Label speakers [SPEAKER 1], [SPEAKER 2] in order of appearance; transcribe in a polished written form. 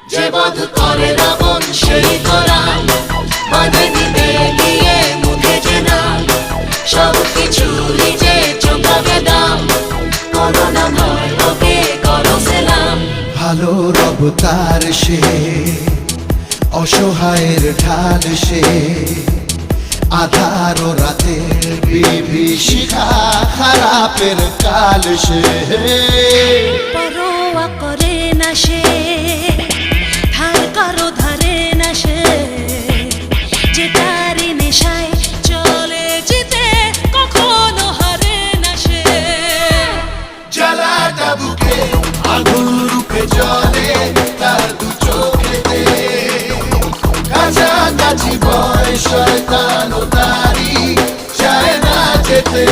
[SPEAKER 1] যে বধ করে রাবণ সেই করা বাঁধে দিতে গিয়ে মুখে যে নাম সব কিছুরই যে চোখাবে দাম কোনো না ভয় ওকে করো সেলাম।
[SPEAKER 2] ভালো রব তার সে অসহায়ের ঢাল সে আধার ও রাতের বিভীষিকা খারাপের কাল সে
[SPEAKER 1] পরোয়া করে না সে ধার কারো ধারে না সে যে তারি নেশায় চলে যেতে কখনো হারে না সে।
[SPEAKER 2] জ্বালাটা বুকে আগুন রূপে জ্বলে তার দু চোখেতে কাছাকাছি ভয় শয়তান ও তারি চায় না যেতে।